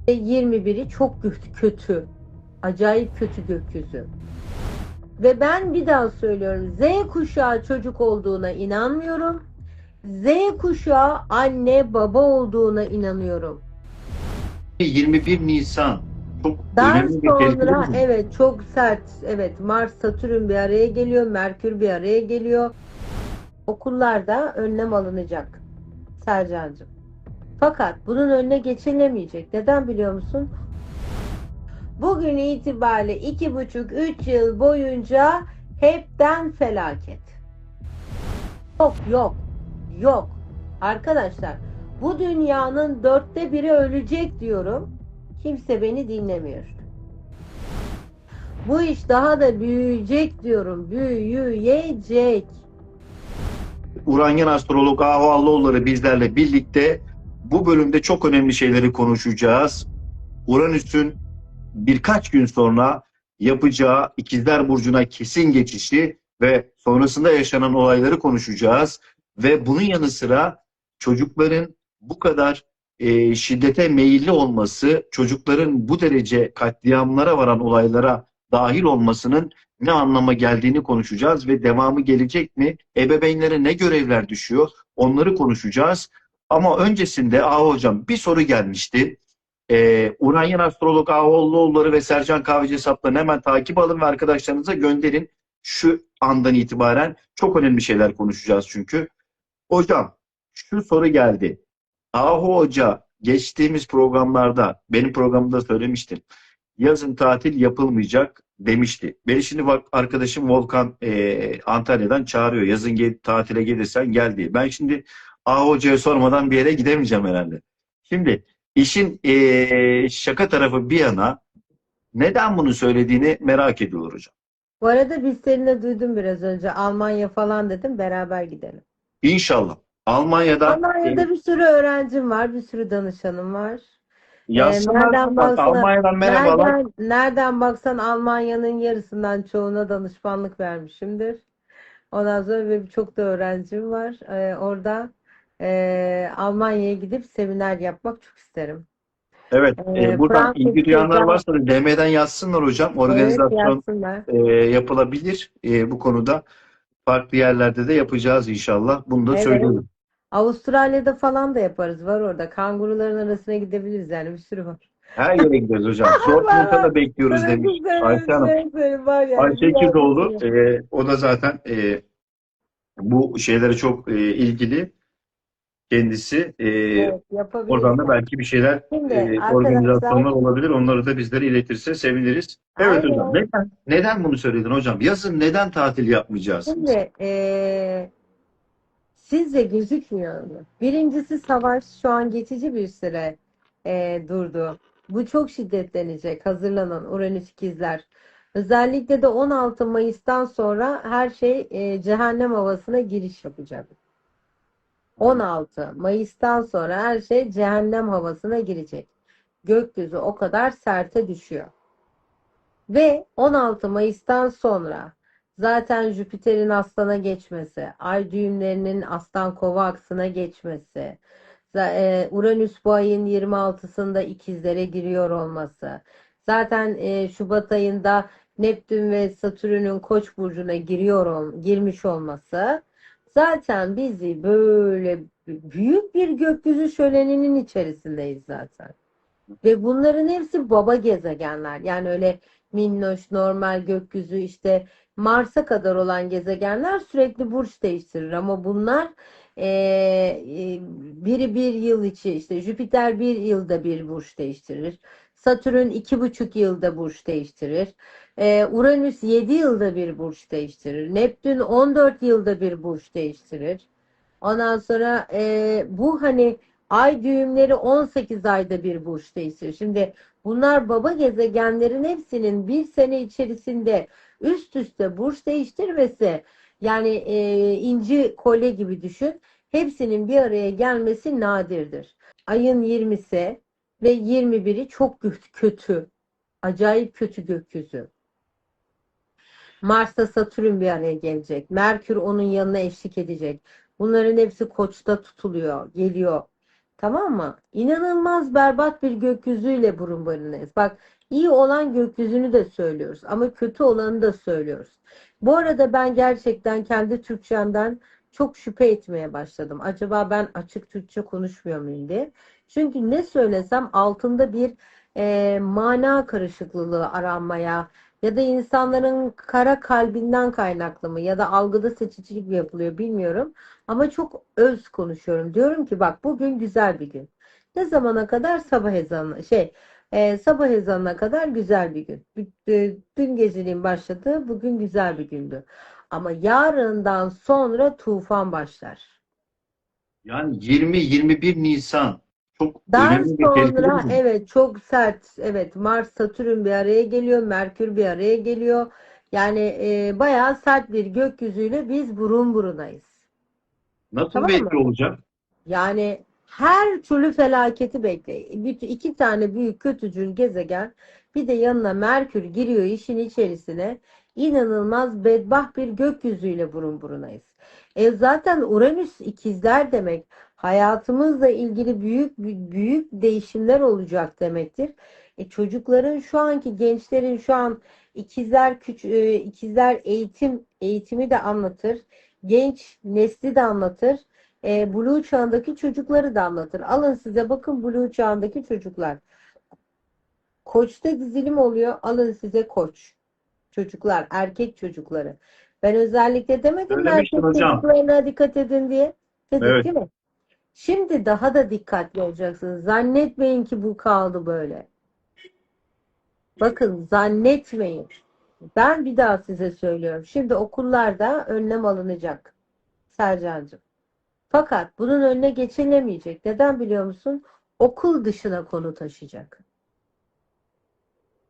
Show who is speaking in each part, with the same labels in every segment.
Speaker 1: Ve 21'i çok kötü. Acayip kötü gökyüzü. Ve ben bir daha söylüyorum. Z kuşağı çocuk olduğuna inanmıyorum. Z kuşağı anne baba olduğuna inanıyorum.
Speaker 2: 21 Nisan çok
Speaker 1: Daha
Speaker 2: önemli ve tehlikeli bir
Speaker 1: sonra
Speaker 2: gün.
Speaker 1: evet çok sert. Evet, Mars Satürn bir araya geliyor. Merkür bir araya geliyor. Okullarda önlem alınacak Sercancığım. Fakat bunun önüne geçilemeyecek. Neden biliyor musun? Bugün itibariyle 2,5-3 yıl boyunca hepten felaket. Yok yok yok. Arkadaşlar, bu dünyanın 1/4'ü ölecek diyorum. Kimse beni dinlemiyor. Bu iş daha da büyüyecek diyorum. Büyüyecek.
Speaker 2: Uranyen astrolog Ahu Allıoğulları bizlerle birlikte bu bölümde çok önemli şeyleri konuşacağız. Uranüs'ün birkaç gün sonra yapacağı İkizler Burcu'na kesin geçişi ve sonrasında yaşanan olayları konuşacağız. Ve bunun yanı sıra çocukların bu kadar şiddete meyilli olması, çocukların bu derece katliamlara varan olaylara dahil olmasının ne anlama geldiğini konuşacağız ve devamı gelecek mi? Ebeveynlere ne görevler düşüyor? Onları konuşacağız. Ama öncesinde hocam bir soru gelmişti. Uranyen Astrolog Ağoğulları ve Sercan Kahveci hesaplarını hemen takip alın ve arkadaşlarınıza gönderin. Şu andan itibaren çok önemli şeyler konuşacağız çünkü. Hocam şu soru geldi. Ahu Hoca geçtiğimiz programlarda benim programımda söylemiştim. Yazın tatil yapılmayacak demişti. Beni şimdi bak arkadaşım Volkan Antalya'dan çağırıyor. Yazın tatile gelirsen gel diye. Ben şimdi Ahu Hoca'ya sormadan bir yere gidemeyeceğim herhalde. Şimdi işin şaka tarafı bir yana neden bunu söylediğini merak ediyor hocam.
Speaker 1: Bu arada biz seninle duydum biraz önce. Almanya falan dedim. Beraber gidelim.
Speaker 2: İnşallah. Almanya'da
Speaker 1: Almanya'da bir sürü öğrencim var. Bir sürü danışanım var.
Speaker 2: yazsınlar
Speaker 1: Nereden
Speaker 2: bak
Speaker 1: baksan
Speaker 2: Almanya'dan merhabalar.
Speaker 1: nereden baksan Almanya'nın yarısından çoğuna danışmanlık vermişimdir. Ondan sonra ve çok da öğrencim var. Orada Almanya'ya gidip seminer yapmak çok isterim.
Speaker 2: Evet, buradan ilgi
Speaker 1: Frankfurt'ta
Speaker 2: duyanlar varsa da DM'den yazsınlar hocam.
Speaker 1: evet
Speaker 2: Organizasyon
Speaker 1: yazsınlar.
Speaker 2: yapılabilir bu konuda. Farklı yerlerde de yapacağız inşallah. Bunu da
Speaker 1: Evet.
Speaker 2: söylüyorum.
Speaker 1: Avustralya'da falan da yaparız. Var orada. Kanguruların arasına gidebiliriz yani. Bir sürü var.
Speaker 2: Her yere gideriz hocam.
Speaker 1: Var
Speaker 2: Dortmund'a
Speaker 1: var.
Speaker 2: da bekliyoruz
Speaker 1: Sana
Speaker 2: demiş Ayşe Hanım.
Speaker 1: güzel var yani.
Speaker 2: Ayşe
Speaker 1: Dünya bir
Speaker 2: İkizoğlu,
Speaker 1: sürü.
Speaker 2: o da zaten bu şeylere çok ilgili kendisi.
Speaker 1: Evet,
Speaker 2: Oradan
Speaker 1: yapabiliriz
Speaker 2: da
Speaker 1: yani.
Speaker 2: belki bir şeyler
Speaker 1: Şimdi arkadaşlar
Speaker 2: organizasyonlar olabilir. Onları da bizlere iletirse seviniriz. Evet hocam.
Speaker 1: aynen.
Speaker 2: Neden bunu söyledin hocam? Yazın neden tatil yapmayacağız?
Speaker 1: Şimdi sizce gözükmüyor mu? Birincisi savaş şu an geçici bir süre durdu. Bu çok şiddetlenecek. Hazırlanın Uranüs ikizler. Özellikle de 16 Mayıs'tan sonra her şey cehennem havasına giriş yapacak. 16 Mayıs'tan sonra her şey cehennem havasına girecek. Gökyüzü o kadar serte düşüyor. Ve 16 Mayıs'tan sonra zaten Jüpiter'in Aslan'a geçmesi, ay düğümlerinin Aslan Kova aksına geçmesi, Uranüs bu ayın 26'sında ikizlere giriyor olması, zaten Şubat ayında Neptün ve Satürn'ün Koç burcuna girmiş olması zaten bizi böyle büyük bir gökyüzü şöleninin içerisindeyiz zaten. Ve bunların hepsi baba gezegenler. Yani öyle minnoş, normal gökyüzü işte Mars'a kadar olan gezegenler sürekli burç değiştirir. Ama bunlar biri bir yıl içi işte Jüpiter bir yılda bir burç değiştirir. Satürn 2,5 yılda burç değiştirir. Uranüs 7 yılda bir burç değiştirir. Neptün 14 yılda bir burç değiştirir. Ondan sonra bu hani ay düğümleri 18 ayda bir burç değiştirir. Şimdi bunlar baba gezegenlerin hepsinin bir sene içerisinde üst üste burç değiştirmesi yani inci kolye gibi düşün. Hepsinin bir araya gelmesi nadirdir. Ayın 20'si ve 21'i çok kötü. Acayip kötü gökyüzü. Mars'ta Satürn bir araya gelecek. Merkür onun yanına eşlik edecek. Bunların hepsi Koç'ta tutuluyor, geliyor. Tamam mı? İnanılmaz berbat bir gökyüzüyle burun burunayız. Bak, iyi olan gökyüzünü de söylüyoruz ama kötü olanı da söylüyoruz. Bu arada ben gerçekten kendi Türkçemden çok şüphe etmeye başladım. Acaba ben açık Türkçe konuşmuyor muyum diye. Çünkü ne söylesem altında bir mana karışıklığı aranmaya ya da insanların kara kalbinden kaynaklı mı ya da algıda seçicilik mi yapılıyor bilmiyorum. Ama çok öz konuşuyorum. Diyorum ki bak, bugün güzel bir gün. Ne zamana kadar? Sabah ezanı sabah ezanına kadar güzel bir gün. Dün geceliğin başladı. Bugün güzel bir gündü. Ama yarından sonra tufan başlar.
Speaker 2: Yani 20-21 Nisan çok
Speaker 1: Daha
Speaker 2: önemli ve tehlikeli bir
Speaker 1: sonra
Speaker 2: gün.
Speaker 1: evet, çok sert. Evet, Mars Satürn bir araya geliyor. Merkür bir araya geliyor. Yani bayağı sert bir gökyüzüyle biz burun burunayız.
Speaker 2: Nasıl bir
Speaker 1: Tamam
Speaker 2: etki
Speaker 1: mı?
Speaker 2: olacak?
Speaker 1: Yani her türlü felaketi bekle. İki tane büyük kötücül gezegen, bir de yanına Merkür giriyor işin içerisine. İnanılmaz bedbaht bir gökyüzüyle burun burunayız. Zaten Uranüs ikizler demek. Hayatımızla ilgili büyük büyük değişimler olacak demektir. Çocukların şu anki gençlerin şu an ikizler eğitimi de anlatır. Genç nesli de anlatır. Blue çağındaki çocukları da anlatır. Alın size, bakın Blue çağındaki çocuklar. Koç'ta dizilim oluyor. Alın size Koç. Çocuklar, erkek çocukları. Ben özellikle demedim mi
Speaker 2: Söylemiştin
Speaker 1: erkek
Speaker 2: hocam.
Speaker 1: çocuklarına dikkat edin diye? Dedik
Speaker 2: Evet.
Speaker 1: değil mi? Şimdi daha da dikkatli olacaksınız. Zannetmeyin ki bu kaldı böyle. Bakın, zannetmeyin. Ben bir daha size söylüyorum. Şimdi okullarda önlem alınacak. Sercancığım. Fakat bunun önüne geçilemeyecek. Neden biliyor musun? Okul dışına konu taşıyacak.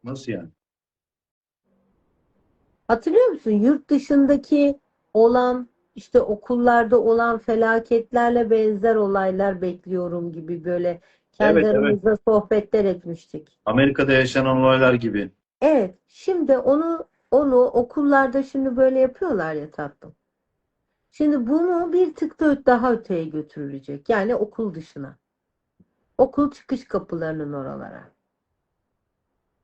Speaker 2: Nasıl yani?
Speaker 1: Hatırlıyor musun? Yurt dışındaki olan, işte okullarda olan felaketlerle benzer olaylar bekliyorum gibi böyle kendi
Speaker 2: Evet, evet.
Speaker 1: aramızda sohbetler etmiştik.
Speaker 2: Amerika'da yaşanan olaylar gibi.
Speaker 1: Evet, şimdi onu okullarda şimdi böyle yapıyorlar ya tatlım. Şimdi bunu bir tık da daha öteye götürülecek. Yani okul dışına. Okul çıkış kapılarının oralara.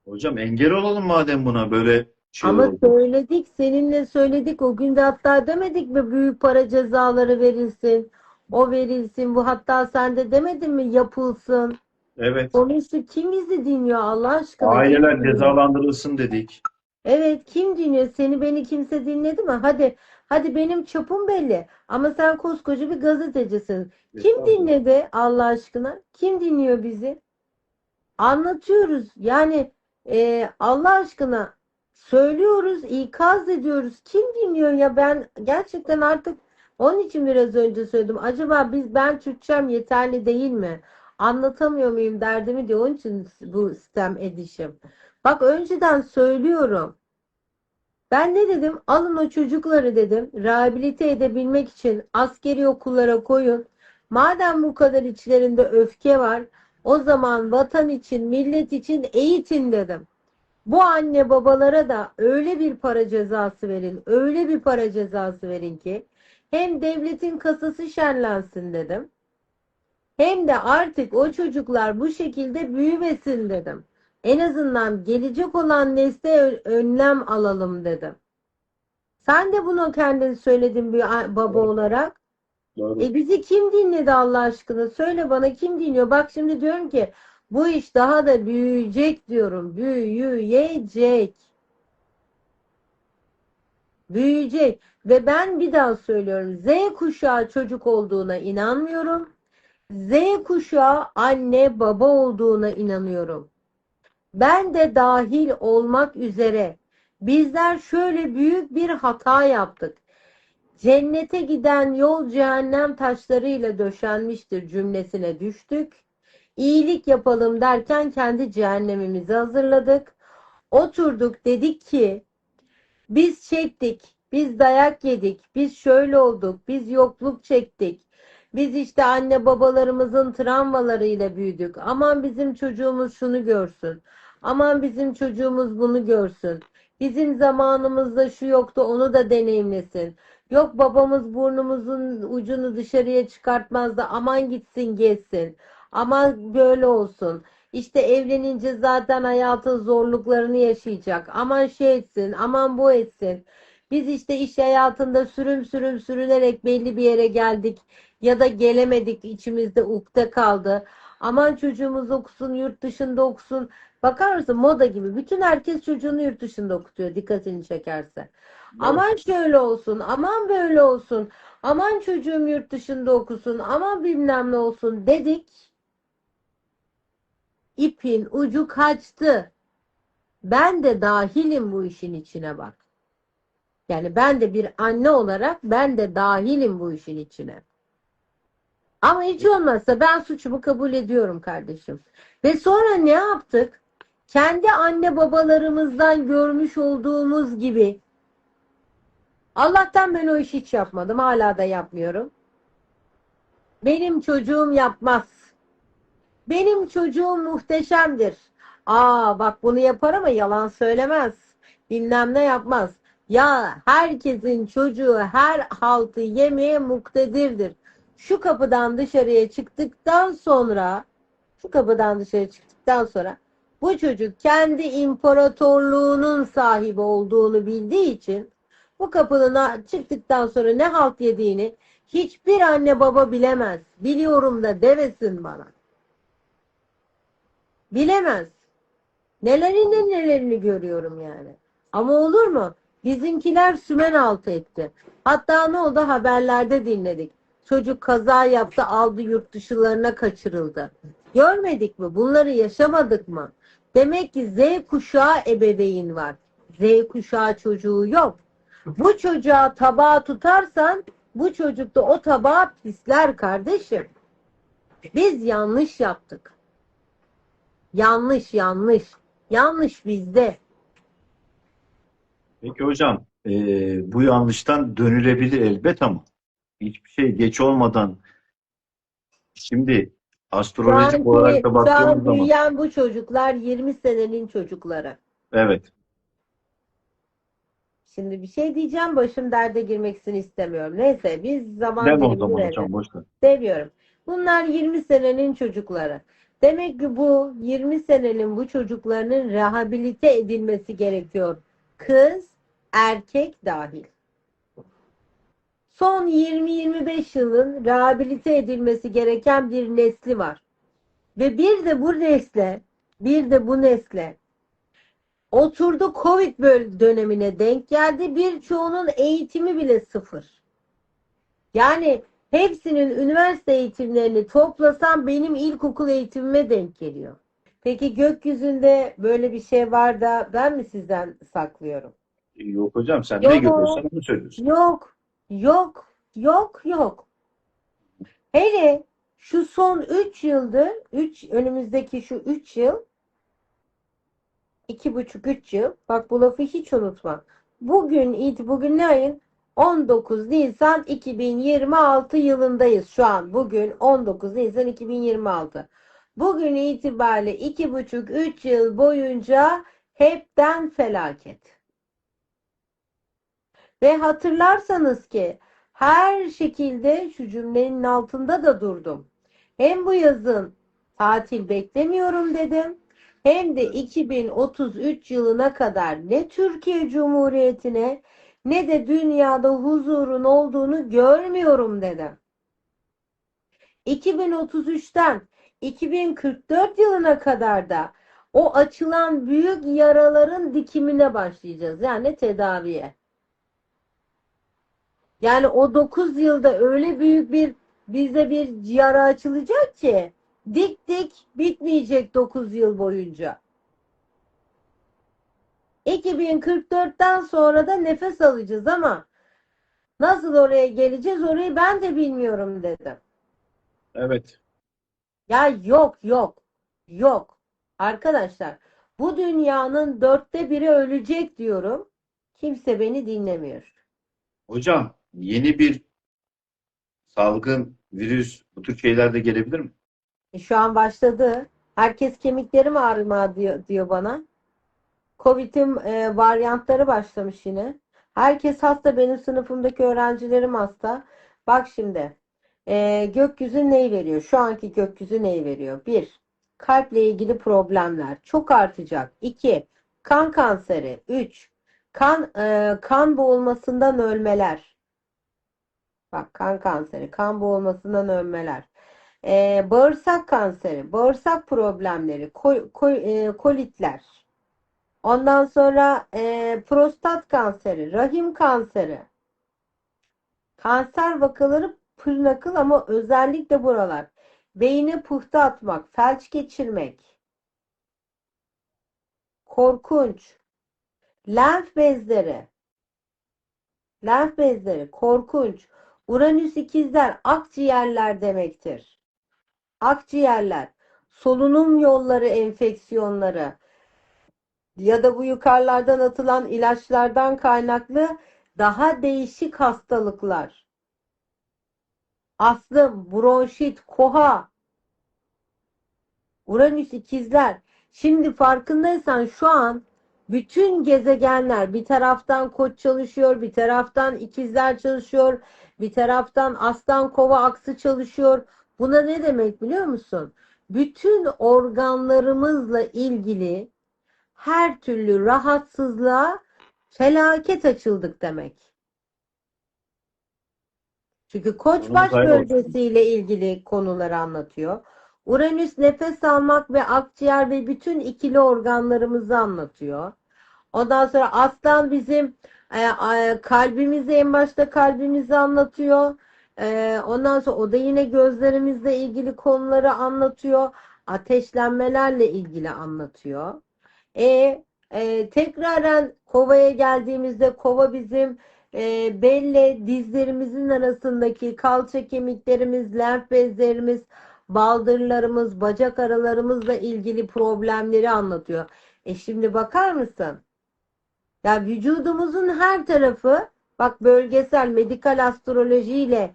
Speaker 2: Hocam engel olalım madem buna böyle şeyler
Speaker 1: Ama
Speaker 2: oldu.
Speaker 1: söyledik, seninle söyledik. O günde hatta demedik mi büyük para cezaları verilsin, o verilsin, bu, hatta sen de demedin mi yapılsın.
Speaker 2: Evet.
Speaker 1: Konuştuk. Kim bizi dinliyor Allah aşkına? Kim
Speaker 2: Aileler
Speaker 1: dinliyor?
Speaker 2: cezalandırılsın dedik.
Speaker 1: Evet, kim dinliyor? Seni beni kimse dinledi mi? Hadi benim çapım belli. Ama sen koskoca bir gazetecisin. Kim
Speaker 2: Estağfurullah.
Speaker 1: dinledi Allah aşkına? Kim dinliyor bizi? Anlatıyoruz. Yani Allah aşkına söylüyoruz, ikaz ediyoruz. Kim dinliyor ya? Ben gerçekten artık onun için biraz önce söyledim. Acaba ben Türkçem yeterli değil mi? Anlatamıyor muyum derdimi diye. Onun için bu sistem edişim. Bak, önceden söylüyorum. Ben ne dedim? Alın o çocukları dedim. Rehabilite edebilmek için askeri okullara koyun. Madem bu kadar içlerinde öfke var, o zaman vatan için, millet için eğitin dedim. Bu anne babalara da öyle bir para cezası verin, öyle bir para cezası verin ki hem devletin kasası şenlensin dedim. Hem de artık o çocuklar bu şekilde büyümesin dedim. En azından gelecek olan nesle önlem alalım dedim. Sen de bunu kendin söyledin bir baba
Speaker 2: Evet,
Speaker 1: olarak.
Speaker 2: doğru.
Speaker 1: Bizi kim dinledi Allah aşkına? Söyle bana, kim dinliyor? Bak şimdi diyorum ki bu iş daha da büyüyecek diyorum. Büyüyecek. Büyüyecek. Ve ben bir daha söylüyorum. Z kuşağı çocuk olduğuna inanmıyorum. Z kuşağı anne baba olduğuna inanıyorum. Ben de dahil olmak üzere bizler şöyle büyük bir hata yaptık. Cennete giden yol cehennem taşlarıyla döşenmiştir cümlesine düştük. İyilik yapalım derken kendi cehennemimizi hazırladık. Oturduk, dedik ki biz çektik, biz dayak yedik, biz şöyle olduk, biz yokluk çektik. Biz işte anne babalarımızın travmalarıyla büyüdük. Aman bizim çocuğumuz şunu görsün. Aman bizim çocuğumuz bunu görsün. Bizim zamanımızda şu yoktu, onu da deneyimlesin. Yok babamız burnumuzun ucunu dışarıya çıkartmaz da aman gitsin gezsin. Aman böyle olsun. İşte evlenince zaten hayatın zorluklarını yaşayacak. Aman şey etsin, aman bu etsin. Biz işte iş hayatında sürüm sürüm sürünerek belli bir yere geldik ya da gelemedik, içimizde ukde kaldı. Aman çocuğumuz okusun, yurt dışında okusun. Bakar mısın, moda gibi. Bütün herkes çocuğunu yurt dışında okutuyor, dikkatini çekerse.
Speaker 2: Evet.
Speaker 1: Aman şöyle olsun, aman böyle olsun. Aman çocuğum yurt dışında okusun, aman bilmem ne olsun dedik. İpin ucu kaçtı. Ben de dahilim bu işin içine bak. Yani ben de bir anne olarak ben de dahilim bu işin içine. Ama hiç olmazsa ben suçumu kabul ediyorum kardeşim. Ve sonra ne yaptık? Kendi anne babalarımızdan görmüş olduğumuz gibi, Allah'tan ben o işi hiç yapmadım. Hala da yapmıyorum. Benim çocuğum yapmaz. Benim çocuğum muhteşemdir. Aa bak bunu yapar ama yalan söylemez. Bilmem ne yapmaz. Ya herkesin çocuğu her haltı yemeye muktedirdir. Şu kapıdan dışarıya çıktıktan sonra şu kapıdan dışarı çıktıktan sonra bu çocuk kendi imparatorluğunun sahibi olduğunu bildiği için bu kapının çıktıktan sonra ne halt yediğini hiçbir anne baba bilemez. Biliyorum da demesin bana. Bilemez. Nelerini görüyorum yani. Ama olur mu? Bizimkiler sümen altı etti. Hatta ne oldu? Haberlerde dinledik. Çocuk kaza yaptı, aldı yurt dışılarına kaçırıldı. Görmedik mi? Bunları yaşamadık mı? Demek ki Z kuşağı ebeveyn var. Z kuşağı çocuğu yok. Bu çocuğa tabağı tutarsan bu çocuk da o tabağı pisler kardeşim. Biz yanlış yaptık. Yanlış, yanlış. Yanlış bizde.
Speaker 2: Peki hocam, bu yanlıştan dönülebilir elbet ama hiçbir şey geç olmadan şimdi astrolojik olarak da
Speaker 1: Şu an
Speaker 2: baktığımız zaman
Speaker 1: büyüyen bu çocuklar 20 senenin çocukları.
Speaker 2: evet,
Speaker 1: Şimdi bir şey diyeceğim, başım derde girmek istemiyorum. Neyse biz zaman
Speaker 2: deme o
Speaker 1: dilimini
Speaker 2: zaman
Speaker 1: verelim.
Speaker 2: hocam boş ver.
Speaker 1: Seviyorum. Bunlar 20 senenin çocukları. Demek ki bu 20 senenin bu çocuklarının rehabilite edilmesi gerekiyor. Kız, erkek dahil. Son 20-25 yılın rehabilite edilmesi gereken bir nesli var. Ve bir de bu nesle oturdu, Covid dönemine denk geldi. Birçoğunun eğitimi bile sıfır. Yani hepsinin üniversite eğitimlerini toplasam benim ilkokul eğitimime denk geliyor. Peki gökyüzünde böyle bir şey var da ben mi sizden saklıyorum?
Speaker 2: Yok hocam, sen ne
Speaker 1: Yok,
Speaker 2: görüyorsan onu söylüyorsun.
Speaker 1: yok, yok, yok, yok. Hele şu son 3 yıldır, önümüzdeki şu 3 yıl, 2,5-3 yıl, bak bu lafı hiç unutma. Bugün ne ayın? 19 Nisan 2026 yılındayız şu an. Bugün 19 Nisan 2026. Bugün itibariyle 2,5-3 yıl boyunca hepten felaket. Ve hatırlarsanız ki her şekilde şu cümlenin altında da durdum. Hem bu yazın tatil beklemiyorum dedim. Hem de 2033 yılına kadar ne Türkiye Cumhuriyeti'ne ne de dünyada huzurun olduğunu görmüyorum dedim. 2033'ten 2044 yılına kadar da o açılan büyük yaraların dikimine başlayacağız. Yani tedaviye. Yani o 9 yılda öyle büyük bize bir yara açılacak ki dik dik bitmeyecek 9 yıl boyunca. 2044'ten sonra da nefes alacağız ama nasıl oraya geleceğiz orayı ben de bilmiyorum dedim.
Speaker 2: Evet.
Speaker 1: Ya yok yok yok. Arkadaşlar bu dünyanın 1/4'ü ölecek diyorum. Kimse beni dinlemiyor.
Speaker 2: Hocam, yeni bir salgın, virüs, bu tür şeyler de gelebilir mi?
Speaker 1: Şu an başladı. Herkes kemiklerim ağrıma diyor bana. Covid'in varyantları başlamış yine. Herkes hasta. Benim sınıfımdaki öğrencilerim hasta. Bak şimdi. Gökyüzü neyi veriyor? Şu anki gökyüzü neyi veriyor? Bir, kalple ilgili problemler çok artacak. İki, kan kanseri. Üç, kan boğulmasından ölmeler. Bak, kan kanseri, kan boğulmasından ölmeler. Bağırsak kanseri, bağırsak problemleri, kolitler. Ondan sonra prostat kanseri, rahim kanseri. Kanser vakaları pırnakıl ama özellikle buralar. Beyine pıhtı atmak, felç geçirmek. Korkunç. Lenf bezleri. Lenf bezleri korkunç. Uranüs ikizler akciğerler demektir. Akciğerler, solunum yolları enfeksiyonları ya da bu yukarılardan atılan ilaçlardan kaynaklı daha değişik hastalıklar. Astım, bronşit, koha, Uranüs ikizler. Şimdi farkındaysan şu an bütün gezegenler bir taraftan Koç çalışıyor, bir taraftan ikizler çalışıyor, bir taraftan Aslan Kova aksı çalışıyor. Buna ne demek biliyor musun? Bütün organlarımızla ilgili her türlü rahatsızlığa felaket açıldık demek. Çünkü Koç
Speaker 2: Sonumuz
Speaker 1: baş
Speaker 2: hayır olsun.
Speaker 1: bölgesiyle ilgili konuları anlatıyor. Uranüs nefes almak ve akciğer ve bütün ikili organlarımızı anlatıyor. Ondan sonra Aslan bizim kalbimizi, en başta kalbimizi anlatıyor. Ondan sonra o da yine gözlerimizle ilgili konuları anlatıyor. Ateşlenmelerle ilgili anlatıyor. Tekraren Kova'ya geldiğimizde Kova bizim belle dizlerimizin arasındaki kalça kemiklerimiz, lenf bezlerimiz, baldırlarımız, bacak aralarımızla ilgili problemleri anlatıyor. Şimdi bakar mısın? Ya vücudumuzun her tarafı, bak, bölgesel medikal astrolojiyle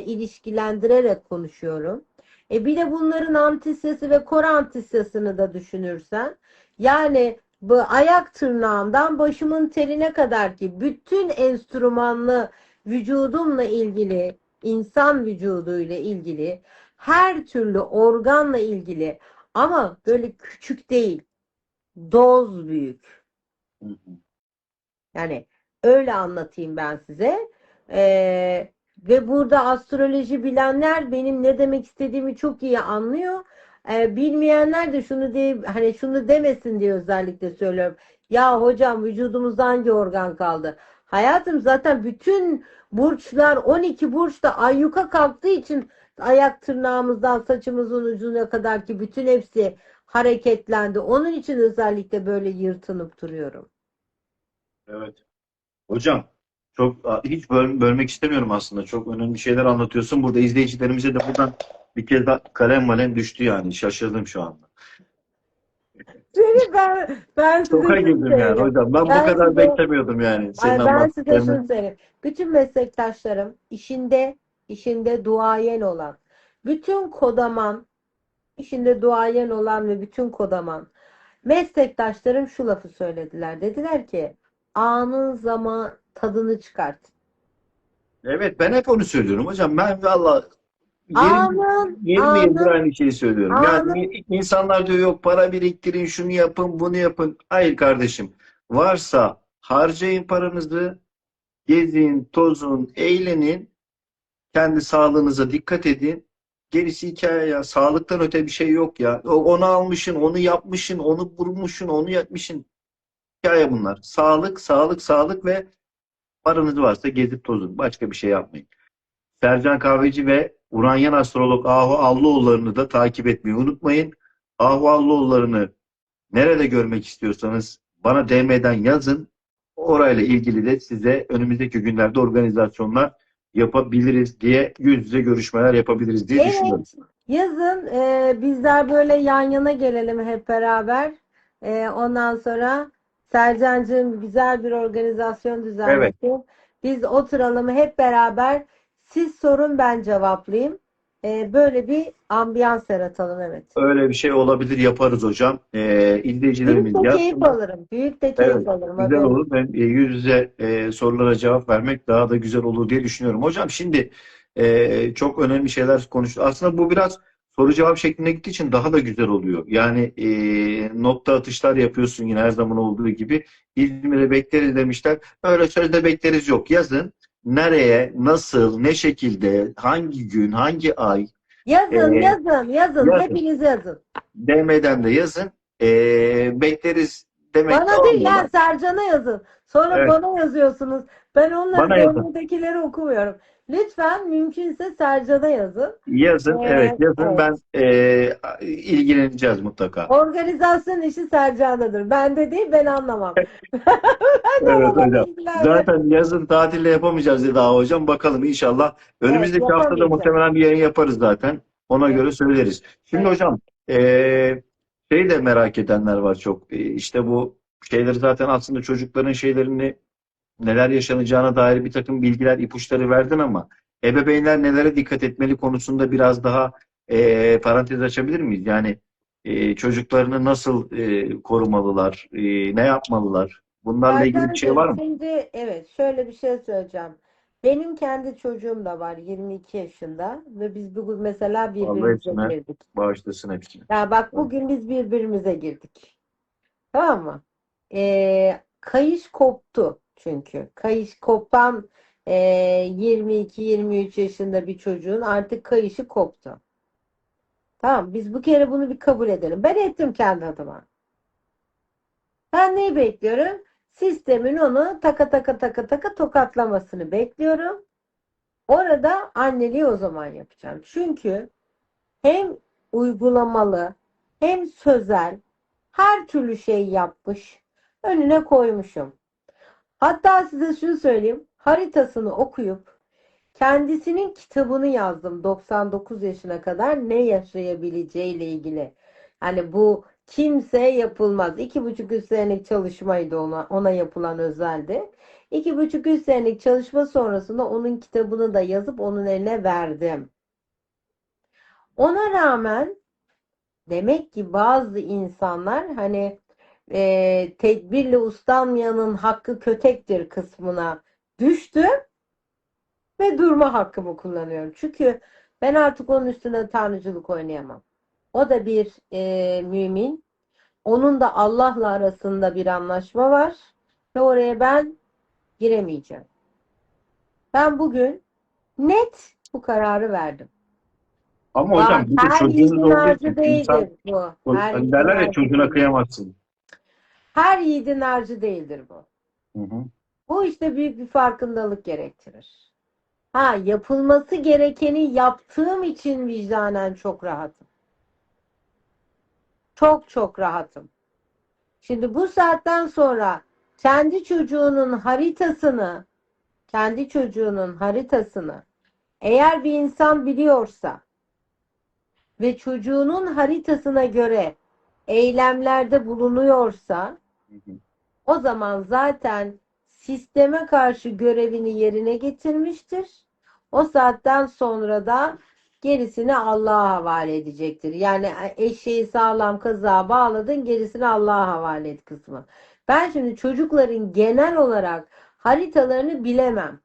Speaker 1: ilişkilendirerek konuşuyorum. Bir de bunların antisyası ve kor antisyasını da düşünürsen, yani bu ayak tırnağımdan başımın teline kadar ki bütün enstrümanlı vücudumla ilgili, insan vücuduyla ilgili, her türlü organla ilgili, ama böyle küçük değil, doz büyük.
Speaker 2: Hı hı.
Speaker 1: Yani öyle anlatayım ben size. Ve burada astroloji bilenler benim ne demek istediğimi çok iyi anlıyor. Bilmeyenler de şunu diye, hani şunu demesin diye özellikle söylüyorum. Ya hocam, vücudumuzda hangi organ kaldı? Hayatım, zaten bütün burçlar, 12 burç da ayyuka kalktığı için ayak tırnağımızdan saçımızın ucuna kadar ki bütün hepsi hareketlendi. Onun için özellikle böyle yırtınıp duruyorum.
Speaker 2: Evet. Hocam çok hiç bölmek istemiyorum aslında. Çok önemli şeyler anlatıyorsun. Burada izleyicilerimize de buradan bir kez daha kalem malem düştü yani. Şaşırdım şu anda.
Speaker 1: Çünkü ben size
Speaker 2: Şoka
Speaker 1: şunu
Speaker 2: girdim yani
Speaker 1: söyleyeyim.
Speaker 2: hocam. Ben bu
Speaker 1: Ben
Speaker 2: kadar
Speaker 1: size
Speaker 2: beklemiyordum yani senin
Speaker 1: ben size
Speaker 2: anlattıklarını.
Speaker 1: şunu söyleyeyim. Bütün meslektaşlarım, işinde duayen olan, bütün kodaman, işinde duayen olan ve bütün kodaman meslektaşlarım şu lafı söylediler. Dediler ki, anın zaman tadını çıkart.
Speaker 2: Evet, ben hep onu söylüyorum hocam. Ben valla 20
Speaker 1: Anın,
Speaker 2: 20 yıldır
Speaker 1: anın,
Speaker 2: aynı şeyi söylüyorum. Yani
Speaker 1: anın.
Speaker 2: insanlar diyor yok para biriktirin, şunu yapın, bunu yapın. Hayır kardeşim. Varsa harcayın paranızı, gezin, tozun, eğlenin. Kendi sağlığınıza dikkat edin. Gerisi hikaye ya. Sağlıktan öte bir şey yok ya. Onu almışsın, onu yapmışsın, onu vurmuşsun, onu yapmışsın. Hikaye bunlar. Sağlık, sağlık, sağlık ve paranız varsa gezip tozun. Başka bir şey yapmayın. Sercan Kahveci ve Uranyen astrolog Ahu Allıoğulları'nı da takip etmeyi unutmayın. Ahu Allıoğulları'nı nerede görmek istiyorsanız bana DM'den yazın. Orayla ilgili de size önümüzdeki günlerde organizasyonlar yapabiliriz diye, yüz yüze görüşmeler yapabiliriz diye düşünüyorum.
Speaker 1: Evet, yazın bizler böyle yan yana gelelim hep beraber. Ondan sonra Sercancığım güzel bir organizasyon
Speaker 2: Evet,
Speaker 1: düzenlesin. Biz oturalım hep beraber. Siz sorun, ben cevaplayayım. Böyle bir ambiyans yaratalım, evet.
Speaker 2: öyle bir şey olabilir, yaparız hocam.
Speaker 1: Büyük
Speaker 2: İzleyicilerimiz
Speaker 1: de keyif
Speaker 2: yazsınlar.
Speaker 1: alırım. Büyük de
Speaker 2: Evet,
Speaker 1: keyif alırım,
Speaker 2: güzel
Speaker 1: haberin.
Speaker 2: olur. Ben yüz yüze sorulara cevap vermek daha da güzel olur diye düşünüyorum. Hocam şimdi çok önemli şeyler konuştuk. Aslında bu biraz soru cevap şeklinde gittiği için daha da güzel oluyor. Yani nokta atışlar yapıyorsun yine her zaman olduğu gibi. İzmir'e bekleriz demişler. Öyle sözde bekleriz yok. Yazın nereye, nasıl, ne şekilde, hangi gün, hangi ay
Speaker 1: Yazın,
Speaker 2: e,
Speaker 1: yazın, yazın.
Speaker 2: yazın.
Speaker 1: Hepiniz yazın.
Speaker 2: DM'den de yazın. Bekleriz demekle
Speaker 1: Bana değil
Speaker 2: olmuyor.
Speaker 1: ya, Sercan'a yazın. Sonra
Speaker 2: Evet,
Speaker 1: bana yazıyorsunuz. Ben onları
Speaker 2: bana yazın.
Speaker 1: DM'dekileri okumuyorum. Lütfen mümkünse Sercan'a yazın.
Speaker 2: Yazın, evet yazın.
Speaker 1: Evet.
Speaker 2: Ben ilgileneceğiz mutlaka.
Speaker 1: Organizasyon işi Sercan'dadır. Bende değil, ben anlamam. Ben
Speaker 2: Evet
Speaker 1: onunla
Speaker 2: hocam.
Speaker 1: ilgilenmem.
Speaker 2: Zaten yazın tatilde yapamayacağız dedi daha hocam. Bakalım inşallah.
Speaker 1: Evet,
Speaker 2: Önümüzdeki haftada
Speaker 1: yapamayacağız.
Speaker 2: muhtemelen bir yayın yaparız zaten. Ona
Speaker 1: Evet,
Speaker 2: göre söyleriz. Şimdi
Speaker 1: evet.
Speaker 2: hocam şey de merak edenler var çok. İşte bu şeyleri zaten aslında çocukların şeylerini neler yaşanacağına dair bir takım bilgiler, ipuçları verdin ama ebeveynler nelere dikkat etmeli konusunda biraz daha parantez açabilir miyiz? Yani çocuklarını nasıl korumalılar, ne yapmalılar? Bunlarla ilgili bir şey
Speaker 1: Sercan'cığım,
Speaker 2: var mı?
Speaker 1: şimdi evet, şöyle bir şey söyleyeceğim. Benim kendi çocuğum da var, 22 yaşında ve biz bugün mesela
Speaker 2: Allah
Speaker 1: birbirimize
Speaker 2: hepsine
Speaker 1: girdik.
Speaker 2: bağışlasın hepsine.
Speaker 1: Ya bak,
Speaker 2: Evet.
Speaker 1: bugün biz birbirimize girdik. Tamam mı? Kayış koptu çünkü. Kayış kopan 22-23 yaşında bir çocuğun artık kayışı koptu. Tamam, biz bu kere bunu bir kabul edelim. Ben ettim kendi adıma. Ben neyi bekliyorum? Sistemin onu taka taka taka taka tokatlamasını bekliyorum. Orada anneliği o zaman yapacağım. Çünkü hem uygulamalı hem sözel her türlü şey yapmış. Önüne koymuşum. Hatta size şunu söyleyeyim. Haritasını okuyup kendisinin kitabını yazdım 99 yaşına kadar ne yaşayabileceğiyle ilgili. Hani bu kimse yapılmaz. 2,5-3 senelik çalışmaydı ona yapılan özeldi. 2,5-3 senelik çalışma sonrasında onun kitabını da yazıp onun eline verdim. Ona rağmen demek ki bazı insanlar hani tedbirle uslanmayanın hakkı kötektir kısmına düştü ve durma hakkımı kullanıyorum. Çünkü ben artık onun üstüne tanrıcılık oynayamam. O da bir mümin. Onun da Allah'la arasında bir anlaşma var ve oraya ben giremeyeceğim. Ben bugün net bu kararı verdim.
Speaker 2: Ama
Speaker 1: Bak,
Speaker 2: hocam bir de
Speaker 1: her
Speaker 2: çocuğunuz
Speaker 1: yiğidin
Speaker 2: olduğu
Speaker 1: harcı
Speaker 2: için insan
Speaker 1: değildir bu. Her
Speaker 2: hani
Speaker 1: yiğidin
Speaker 2: derler ya
Speaker 1: harcı
Speaker 2: çocuğuna
Speaker 1: değildir.
Speaker 2: kıyamazsın.
Speaker 1: Her yiğidin harcı değildir bu.
Speaker 2: Hı hı.
Speaker 1: Bu işte büyük bir farkındalık gerektirir. Ha, yapılması gerekeni yaptığım için vicdanen çok rahatım. Çok çok rahatım. Şimdi bu saatten sonra kendi çocuğunun haritasını eğer bir insan biliyorsa ve çocuğunun haritasına göre eylemlerde bulunuyorsa
Speaker 2: Hı hı.
Speaker 1: o zaman zaten sisteme karşı görevini yerine getirmiştir. O saatten sonra da gerisini Allah'a havale edecektir. Yani eşeği sağlam kazığa bağladın, gerisini Allah'a havale et kısmı. Ben şimdi çocukların genel olarak haritalarını bilemem.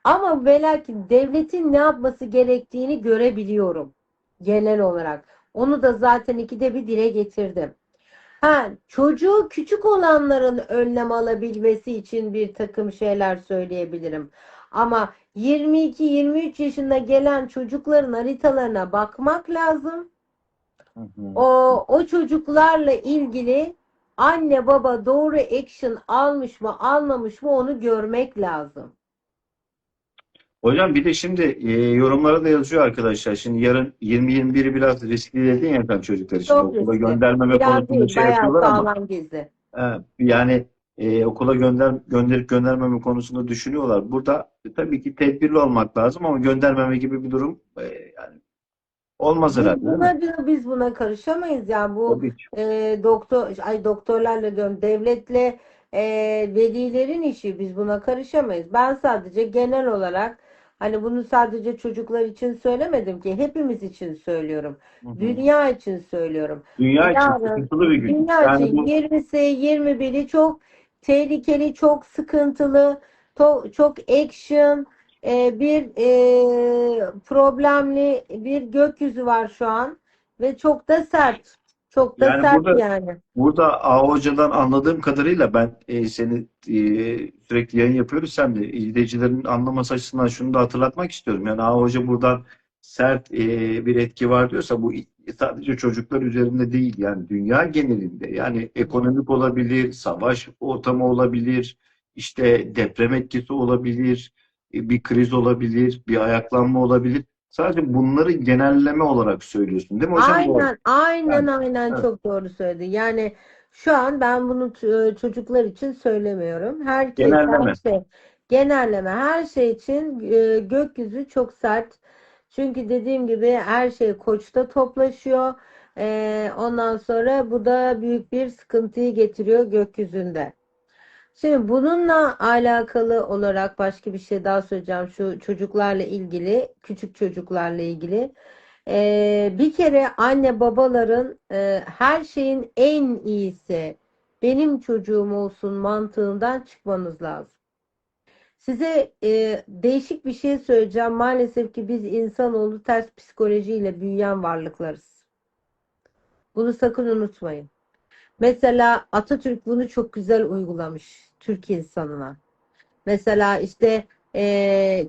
Speaker 1: Ama ve lakin devletin ne yapması gerektiğini görebiliyorum. Genel olarak. Onu da zaten ikide bir dile getirdim. Ha, çocuğu küçük olanların önlem alabilmesi için bir takım şeyler söyleyebilirim. Ama 22-23 yaşında gelen çocukların haritalarına bakmak lazım.
Speaker 2: Hı hı.
Speaker 1: O çocuklarla ilgili anne baba doğru action almış mı almamış mı onu görmek lazım.
Speaker 2: Hocam bir de şimdi yorumlara da yazıyor arkadaşlar. Şimdi yarın 20-21'i biraz riskli dedin ya sen çocuklar için.
Speaker 1: Çok
Speaker 2: Okula
Speaker 1: riskli.
Speaker 2: göndermeme
Speaker 1: Biraz
Speaker 2: konusunda
Speaker 1: değil,
Speaker 2: şey
Speaker 1: bayağı
Speaker 2: yapıyorlar ama
Speaker 1: sağlam gizli.
Speaker 2: yani okula gönderip göndermeme konusunda düşünüyorlar. Burada tabii ki tedbirli olmak lazım ama göndermeme gibi bir durum yani olmaz herhalde değil mi?
Speaker 1: Biz buna karışamayız yani bu
Speaker 2: Tabii ki.
Speaker 1: doktorlarla diyorum devletle e, velilerin işi, biz buna karışamayız. Ben sadece genel olarak hani bunu sadece çocuklar için söylemedim ki, hepimiz için söylüyorum.
Speaker 2: Hı hı.
Speaker 1: Dünya için söylüyorum.
Speaker 2: Dünya için
Speaker 1: Yarın
Speaker 2: sıkıntılı bir gün.
Speaker 1: dünya
Speaker 2: Yani
Speaker 1: için
Speaker 2: bu
Speaker 1: 20'si 21'i çok tehlikeli, çok sıkıntılı, çok action. bir problemli bir gökyüzü var şu an ve çok da sert. Çok da
Speaker 2: Yani
Speaker 1: sert
Speaker 2: burada
Speaker 1: yani.
Speaker 2: A Hoca'dan anladığım kadarıyla ben seni sürekli yayın yapıyoruz. Sen de izleyicilerin anlaması açısından şunu da hatırlatmak istiyorum. Yani A Hoca buradan sert bir etki var diyorsa bu sadece çocuklar üzerinde değil yani dünya genelinde. Yani ekonomik olabilir, savaş ortamı olabilir, işte deprem etkisi olabilir, bir kriz olabilir, bir ayaklanma olabilir. Sadece bunları genelleme olarak söylüyorsun değil mi hocam? Doğru.
Speaker 1: Aynen, aynen,
Speaker 2: Yani,
Speaker 1: aynen
Speaker 2: evet.
Speaker 1: çok doğru söyledi. Yani şu an ben bunu çocuklar için söylemiyorum. Herkes, her
Speaker 2: Genelleme.
Speaker 1: şey, genelleme, her şey için gökyüzü çok sert. Çünkü dediğim gibi her şey Koç'ta toplaşıyor. Ondan sonra bu da büyük bir sıkıntıyı getiriyor gökyüzünde. Şimdi bununla alakalı olarak başka bir şey daha söyleyeceğim. Şu çocuklarla ilgili, küçük çocuklarla ilgili. Bir kere anne babaların her şeyin en iyisi benim çocuğum olsun mantığından çıkmanız lazım. Size değişik bir şey söyleyeceğim. Maalesef ki biz insanoğlu ters psikolojiyle büyüyen varlıklarız. Bunu sakın unutmayın. Mesela Atatürk bunu çok güzel uygulamış Türk insanına. Mesela işte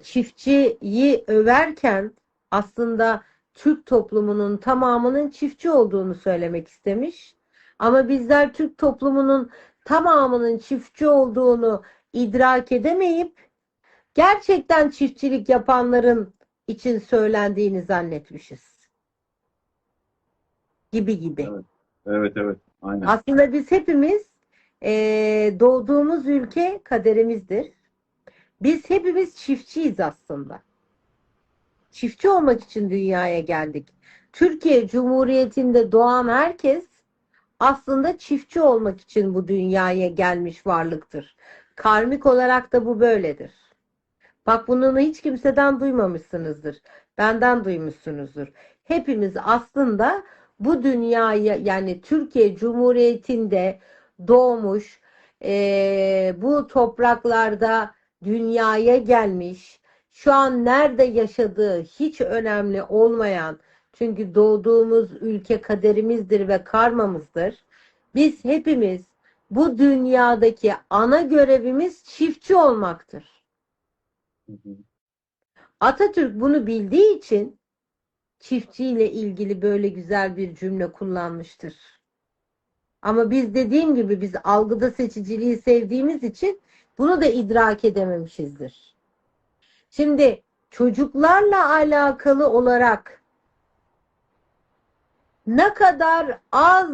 Speaker 1: çiftçiyi överken aslında Türk toplumunun tamamının çiftçi olduğunu söylemek istemiş. Ama bizler Türk toplumunun tamamının çiftçi olduğunu idrak edemeyip gerçekten çiftçilik yapanların için söylendiğini zannetmişiz. Gibi gibi.
Speaker 2: Evet. Evet, evet. Aynen.
Speaker 1: Aslında biz hepimiz doğduğumuz ülke kaderimizdir. Biz hepimiz çiftçiyiz aslında. Çiftçi olmak için dünyaya geldik. Türkiye Cumhuriyeti'nde doğan herkes aslında çiftçi olmak için bu dünyaya gelmiş varlıktır. Karmik olarak da bu böyledir. Bak bunu hiç kimseden duymamışsınızdır. Benden duymuşsunuzdur. Hepimiz aslında bu dünyaya yani Türkiye Cumhuriyeti'nde doğmuş, bu topraklarda dünyaya gelmiş, şu an nerede yaşadığı hiç önemli olmayan, çünkü doğduğumuz ülke kaderimizdir ve karmamızdır. Biz hepimiz bu dünyadaki ana görevimiz çiftçi olmaktır.
Speaker 2: Hı hı.
Speaker 1: Atatürk bunu bildiği için çiftçiyle ilgili böyle güzel bir cümle kullanmıştır. Ama biz dediğim gibi biz algıda seçiciliği sevdiğimiz için bunu da idrak edememişizdir. Şimdi çocuklarla alakalı olarak ne kadar az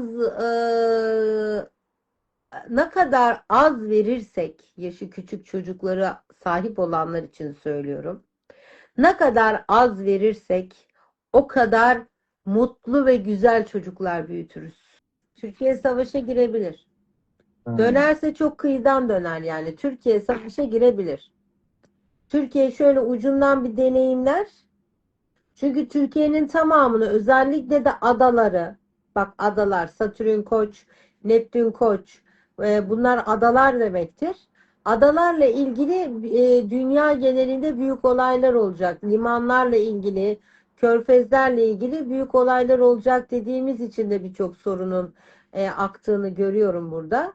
Speaker 1: ne kadar az verirsek yaşı küçük çocuklara sahip olanlar için söylüyorum. Ne kadar az verirsek o kadar mutlu ve güzel çocuklar büyütürüz. Türkiye savaşa girebilir.
Speaker 2: Hmm.
Speaker 1: Dönerse çok kıyıdan döner yani. Türkiye savaşa girebilir. Türkiye şöyle ucundan bir deneyimler. Çünkü Türkiye'nin tamamını özellikle de adaları, bak adalar, Satürn Koç, Neptün Koç, bunlar adalar demektir. Adalarla ilgili dünya genelinde büyük olaylar olacak. Limanlarla ilgili, körfezlerle ilgili büyük olaylar olacak dediğimiz için de birçok sorunun aktığını görüyorum burada.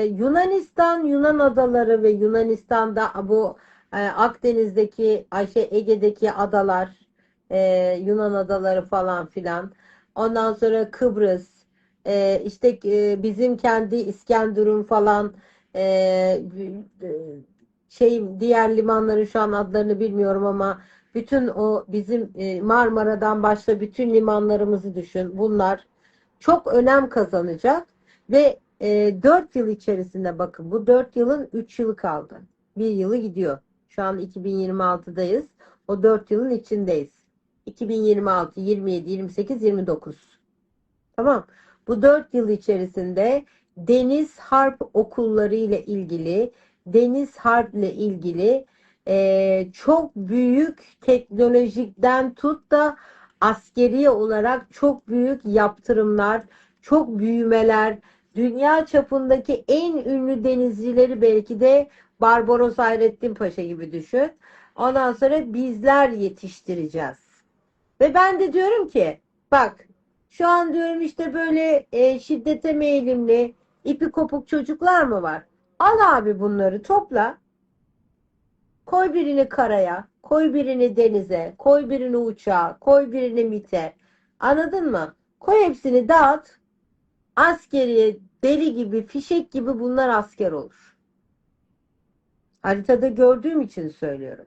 Speaker 1: Yunanistan, Yunan adaları ve Yunanistan'da bu Akdeniz'deki, Ege'deki adalar, Yunan adaları falan filan. Ondan sonra Kıbrıs, işte bizim kendi İskenderun falan, e, diğer limanların şu an adlarını bilmiyorum ama bütün o bizim Marmara'dan başta bütün limanlarımızı düşün. Bunlar çok önem kazanacak ve 4 yıl içerisinde bakın bu 4 yılın 3 yılı kaldı. Bir yılı gidiyor. Şu an 2026'dayız. O 4 yılın içindeyiz. 2026, 27, 28, 29. Tamam. Bu 4 yıl içerisinde deniz harp okulları ile ilgili, deniz harp ile ilgili çok büyük teknolojikten tut da askeri olarak çok büyük yaptırımlar, çok büyümeler, dünya çapındaki en ünlü denizcileri belki de Barbaros Hayrettin Paşa gibi düşün. Ondan sonra bizler yetiştireceğiz. Ve ben de diyorum ki bak şu an diyorum işte böyle şiddete meyilli ipi kopuk çocuklar mı var? Al abi bunları topla. Koy birini karaya, koy birini denize, koy birini uçağa, koy birini MİT'e. Anladın mı? Koy hepsini dağıt. Askeriye deli gibi, fişek gibi bunlar asker olur. Haritada gördüğüm için söylüyorum.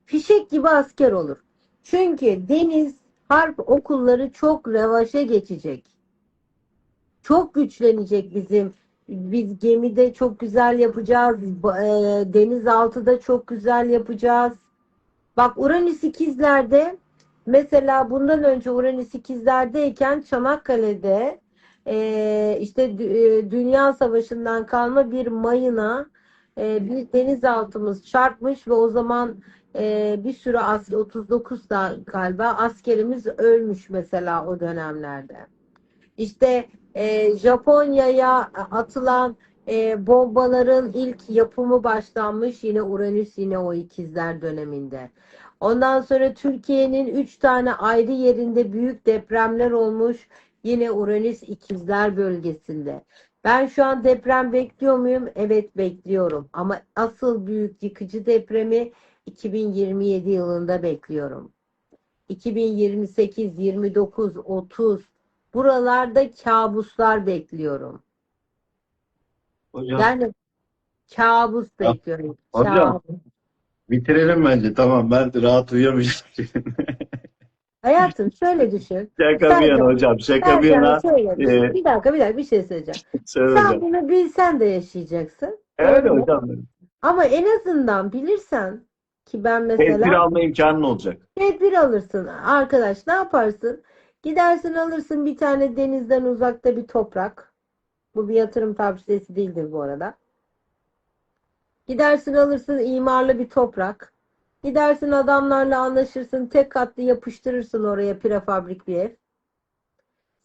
Speaker 1: Fişek gibi asker olur. Çünkü deniz harp okulları çok revaşa geçecek. Çok güçlenecek bizim. Biz gemide çok güzel yapacağız. Denizaltıda çok güzel yapacağız. Bak Uranüs ikizlerde mesela bundan önce Uranüs ikizlerdeyken Çanakkale'de işte Dünya Savaşı'ndan kalma bir mayına bir denizaltımız çarpmış ve o zaman bir sürü 39 da galiba askerimiz ölmüş mesela o dönemlerde. İşte Japonya'ya atılan bombaların ilk yapımı başlanmış yine Uranüs yine o ikizler döneminde. Ondan sonra Türkiye'nin 3 tane ayrı yerinde büyük depremler olmuş yine Uranüs ikizler bölgesinde. Ben şu an deprem bekliyor muyum? Evet bekliyorum. Ama asıl büyük yıkıcı depremi 2027 yılında bekliyorum. 2028, 29, 30 buralarda kabuslar bekliyorum.
Speaker 2: Hocam,
Speaker 1: Yani kabus
Speaker 2: ya,
Speaker 1: bekliyorum.
Speaker 2: hocam
Speaker 1: Kabus.
Speaker 2: bitirelim bence. Tamam, ben rahat uyuyamayacağım.
Speaker 1: Hayatım şöyle düşün.
Speaker 2: Şaka bir
Speaker 1: Sen de,
Speaker 2: yana hocam. Şaka
Speaker 1: ben
Speaker 2: bir
Speaker 1: sana
Speaker 2: yana.
Speaker 1: şöyle
Speaker 2: E,
Speaker 1: düşün. Bir dakika bir şey söyleyeceğim.
Speaker 2: söyle
Speaker 1: Sen
Speaker 2: hocam.
Speaker 1: bunu bilsen de yaşayacaksın.
Speaker 2: Öyle
Speaker 1: Doğru mu?
Speaker 2: hocam.
Speaker 1: Ama en azından bilirsen ki ben
Speaker 2: Tedbir
Speaker 1: mesela
Speaker 2: alma imkanın olacak.
Speaker 1: tedbir alırsın. Arkadaş ne yaparsın? Gidersin alırsın bir tane denizden uzakta bir toprak. Bu bir yatırım tavsiyesi değildir bu arada. Gidersin alırsın imarlı bir toprak. Gidersin adamlarla anlaşırsın. Tek katlı yapıştırırsın oraya prefabrik bir ev.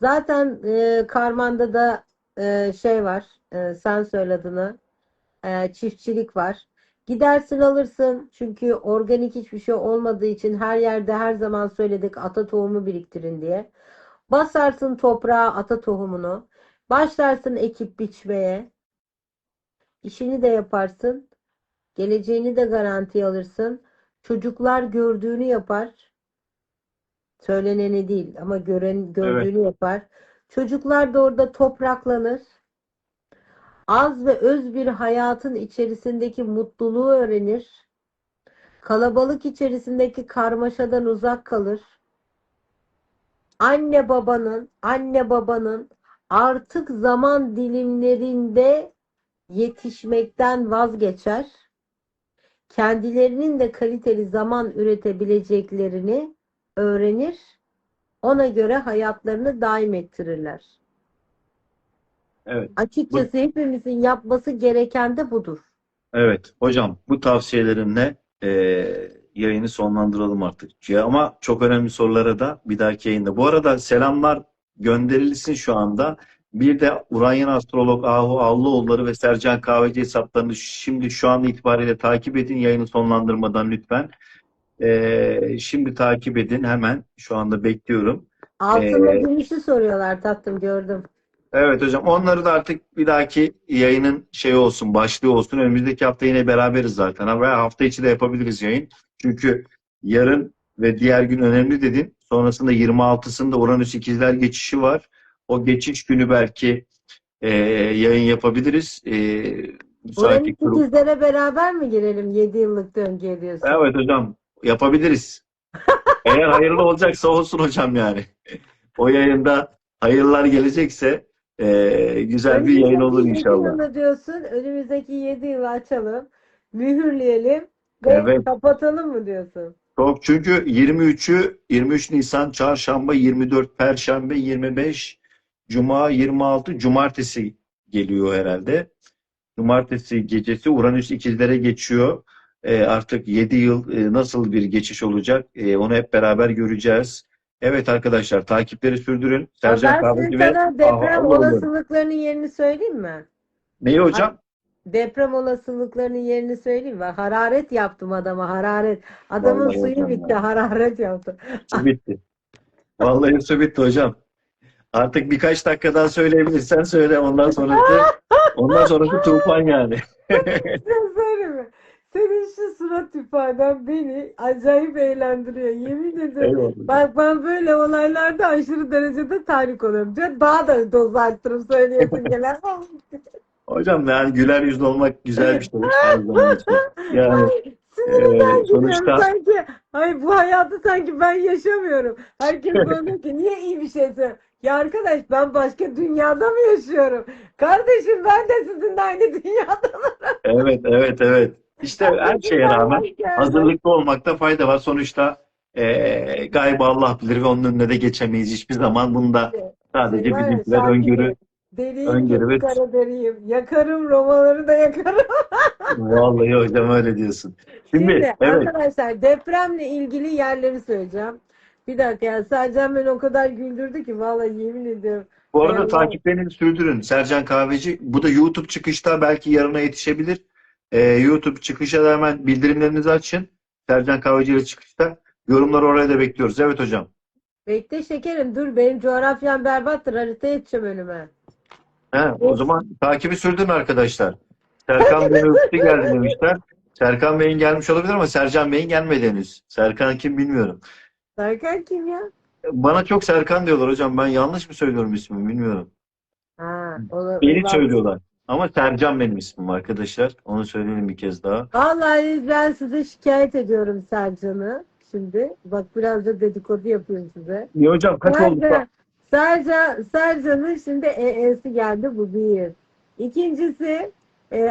Speaker 1: Zaten Karman'da da şey var. Sen söyle adını. Çiftçilik var. Gidersin alırsın. Çünkü organik hiçbir şey olmadığı için her yerde her zaman söyledik ata tohumu biriktirin diye. Basarsın toprağa ata tohumunu. Başlarsın ekip biçmeye. İşini de yaparsın. Geleceğini de garantiye alırsın. Çocuklar gördüğünü yapar. Söyleneni değil ama
Speaker 2: Evet.
Speaker 1: gördüğünü yapar. Çocuklar da orada topraklanır. Az ve öz bir hayatın içerisindeki mutluluğu öğrenir. Kalabalık içerisindeki karmaşadan uzak kalır. Anne babanın artık zaman dilimlerinde yetişmekten vazgeçer. Kendilerinin de kaliteli zaman üretebileceklerini öğrenir. Ona göre hayatlarını daim ettirirler.
Speaker 2: Evet. Bu,
Speaker 1: Açıkçası hepimizin yapması gereken de budur.
Speaker 2: evet. Hocam bu tavsiyelerinle yayını sonlandıralım artık. Ama çok önemli sorulara da bir dahaki yayında. Bu arada selamlar gönderilsin şu anda. Bir de Uranyen Astrolog Ahu Allıoğulları ve Sercan Kahveci hesaplarını şimdi şu an itibariyle takip edin. Yayını sonlandırmadan lütfen. Şimdi takip edin hemen. Şu anda bekliyorum.
Speaker 1: Altınla
Speaker 2: Ee,
Speaker 1: gümüşü soruyorlar tatlım gördüm.
Speaker 2: Evet hocam, onları da artık bir dahaki yayının şey olsun, başlığı olsun. Önümüzdeki hafta yine beraberiz zaten. Ve hafta içi de yapabiliriz yayın. Çünkü yarın ve diğer gün önemli dedin. Sonrasında 26'sında Uranüs İkizler geçişi var. O geçiş günü belki yayın yapabiliriz.
Speaker 1: Uranüs
Speaker 2: Müsaitlik durum.
Speaker 1: ikizlere beraber mi girelim 7 yıllık döngüye diyorsun?
Speaker 2: Evet hocam, yapabiliriz. Eğer hayırlı olacaksa olsun hocam yani. O yayında hayırlar gelecekse güzel bir yayın
Speaker 1: Önümüzdeki
Speaker 2: olur
Speaker 1: 7
Speaker 2: inşallah.
Speaker 1: yılı diyorsun. Önümüzdeki 7 yılı açalım. Mühürleyelim ve
Speaker 2: Evet.
Speaker 1: kapatalım mı diyorsun?
Speaker 2: Çok, çünkü 23 Nisan Çarşamba, 24 Perşembe, 25 Cuma, 26 Cumartesi geliyor herhalde. Cumartesi gecesi Uranüs ikizlere geçiyor. Artık 7 yıl nasıl bir geçiş olacak? Onu hep beraber göreceğiz. Evet arkadaşlar, takipleri sürdürün.
Speaker 1: Ama
Speaker 2: Sercan
Speaker 1: ben şimdi
Speaker 2: Kahveci ve
Speaker 1: sana
Speaker 2: Aha
Speaker 1: deprem
Speaker 2: Allah'ım.
Speaker 1: olasılıklarının yerini söyleyeyim mi?
Speaker 2: Neyi
Speaker 1: At-
Speaker 2: hocam?
Speaker 1: deprem olasılıklarının yerini söyleyeyim mi? Hararet yaptım adama, hararet. Adamın
Speaker 2: Vallahi
Speaker 1: suyu
Speaker 2: hocam
Speaker 1: bitti,
Speaker 2: ya.
Speaker 1: hararet yaptım.
Speaker 2: Su bitti. Vallahi su bitti hocam. Artık birkaç dakika daha söyleyebilirsen söyle. Ondan sonrası tufan yani.
Speaker 1: Bir şey söyleyeyim mi? Senin şu surat ifaden beni acayip eğlendiriyor. Yemin ediyorum.
Speaker 2: Eyvallah.
Speaker 1: Bak ben böyle olaylarda aşırı derecede tahrik oluyorum. Daha da doz arttırıp söyleyesin gelen.
Speaker 2: Hocam yani güler yüzlü olmak güzel bir şey her zaman için. Yani
Speaker 1: Ay, sinirinden gülüyorum
Speaker 2: sonuçta
Speaker 1: sanki. Ay bu hayatı sanki ben yaşamıyorum. Herkes bana diyor ki niye iyi bir şey söylüyor? Ya arkadaş ben başka dünyada mı yaşıyorum? Kardeşim ben de sizinle aynı dünyada.
Speaker 2: evet, evet, evet. İşte her şeye
Speaker 1: Ötekinden
Speaker 2: rağmen
Speaker 1: hoş geldin.
Speaker 2: hazırlıklı olmakta fayda var. Sonuçta gaybı Allah bilir ve onun önüne de geçemeyiz hiçbir zaman. Bunda
Speaker 1: Şey
Speaker 2: sadece
Speaker 1: var ya
Speaker 2: bizimkiler
Speaker 1: şarkı
Speaker 2: öngörü,
Speaker 1: gibi. Deliyim
Speaker 2: öngörü
Speaker 1: gözü
Speaker 2: ve
Speaker 1: kara deriyim. Yakarım romaları da yakarım.
Speaker 2: vallahi hocam öyle diyorsun. Şimdi
Speaker 1: Şimdi
Speaker 2: evet.
Speaker 1: arkadaşlar depremle ilgili yerleri söyleyeceğim. Bir dakika ya Sercan beni o kadar güldürdü ki vallahi yemin ediyorum.
Speaker 2: Bu
Speaker 1: Hay
Speaker 2: arada
Speaker 1: Allah.
Speaker 2: takiplerini sürdürün. Sercan Kahveci. Bu da YouTube çıkışta belki yarına yetişebilir. YouTube çıkışa da hemen bildirimlerinizi açın. Sercan Kahveci ile çıkışta. Yorumları oraya da bekliyoruz. Evet hocam.
Speaker 1: Bekle şekerim dur benim coğrafyam berbattır harita yetişeceğim önüme.
Speaker 2: O
Speaker 1: Geç.
Speaker 2: zaman takibi sürdürün arkadaşlar. Serkan Bey'in öpüsü geldi demişler. Serkan Bey'in gelmiş olabilir ama Sercan Bey'in gelmedi henüz. Serkan kim bilmiyorum.
Speaker 1: Serkan kim ya?
Speaker 2: Bana çok Serkan diyorlar hocam. Ben yanlış mı söylüyorum ismimi bilmiyorum.
Speaker 1: Ha,
Speaker 2: Beni
Speaker 1: ulan.
Speaker 2: söylüyorlar. Ama Sercan benim ismim arkadaşlar. Onu söyleyelim bir kez daha.
Speaker 1: Vallahi ben size şikayet ediyorum Sercan'ı. Şimdi bak biraz da dedikodu yapıyorum size.
Speaker 2: İyi hocam kaç oldu?
Speaker 1: Sercan'ın şimdi EE'si geldi bu bir. İkincisi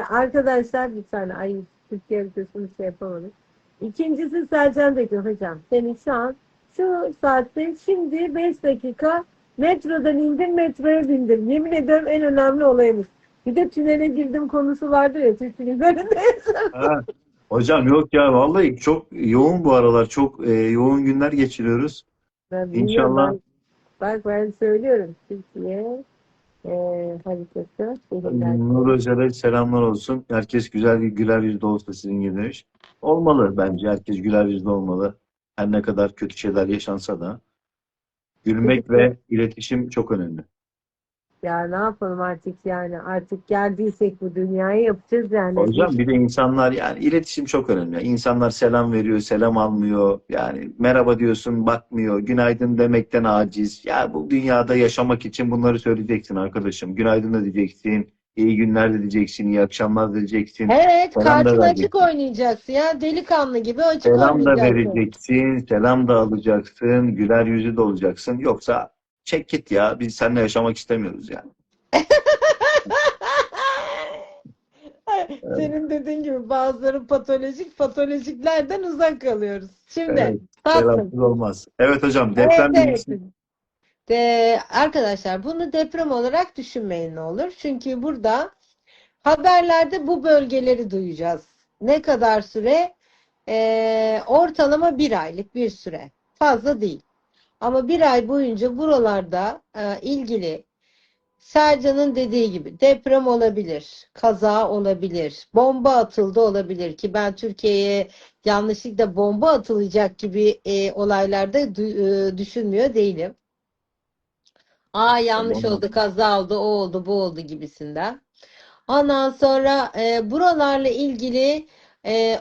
Speaker 1: arkadaşlar bir tane ay Türkiye haritasını şey yapamadım. İkincisi Sercan dedi hocam seni şu an şu saatte şimdi 5 dakika metrodan indim metroya bindim. Yemin ederim en önemli olayımız. Bir de tünele girdim konusu vardı ya Türk'ün üzerindeyiz.
Speaker 2: Ha, hocam yok ya vallahi çok yoğun bu aralar. Çok yoğun günler geçiriyoruz.
Speaker 1: Ben biliyorum
Speaker 2: İnşallah
Speaker 1: bak ben söylüyorum Türkiye haritası şehirler.
Speaker 2: Nur Özel'e selamlar olsun. Herkes güzel bir güler yüzlü olsa sizin gibi demiş. Olmalı bence. Herkes güler yüzlü olmalı. Her ne kadar kötü şeyler yaşansa da. Gülmek ve iletişim çok önemli.
Speaker 1: Ya ne yapalım artık yani artık geldiysek bu dünyaya yapacağız yani.
Speaker 2: Hocam bir de insanlar yani iletişim çok önemli. İnsanlar selam veriyor, selam almıyor. Yani merhaba diyorsun, bakmıyor. Günaydın demekten aciz. Ya bu dünyada yaşamak için bunları söyleyeceksin arkadaşım. Günaydın da diyeceksin. İyi günler de diyeceksin. İyi akşamlar da diyeceksin.
Speaker 1: Evet
Speaker 2: Selam da
Speaker 1: kartın açık
Speaker 2: vereceksin.
Speaker 1: oynayacaksın ya delikanlı gibi açık
Speaker 2: Selam da
Speaker 1: oynayacaksın.
Speaker 2: vereceksin. Selam da alacaksın. Güler yüzü de olacaksın. Yoksa çek git ya. Biz seninle yaşamak istemiyoruz yani.
Speaker 1: Senin dediğin gibi bazıları patolojiklerden uzak kalıyoruz. Şimdi
Speaker 2: Evet,
Speaker 1: tatlım.
Speaker 2: selamsız olmaz. Evet hocam
Speaker 1: Evet
Speaker 2: deprem
Speaker 1: evet.
Speaker 2: bilgisi.
Speaker 1: Arkadaşlar bunu deprem olarak düşünmeyin ne olur. Çünkü burada haberlerde bu bölgeleri duyacağız. Ne kadar süre? Ortalama bir aylık bir süre. Fazla değil. Ama bir ay boyunca buralarda ilgili Sercan'ın dediği gibi deprem olabilir, kaza olabilir, bomba atıldı olabilir ki ben Türkiye'ye yanlışlıkla bomba atılacak gibi olaylarda düşünmüyor değilim. Yanlış
Speaker 2: Tamam.
Speaker 1: oldu, kaza oldu, o oldu, bu oldu gibisinden. Ondan sonra buralarla ilgili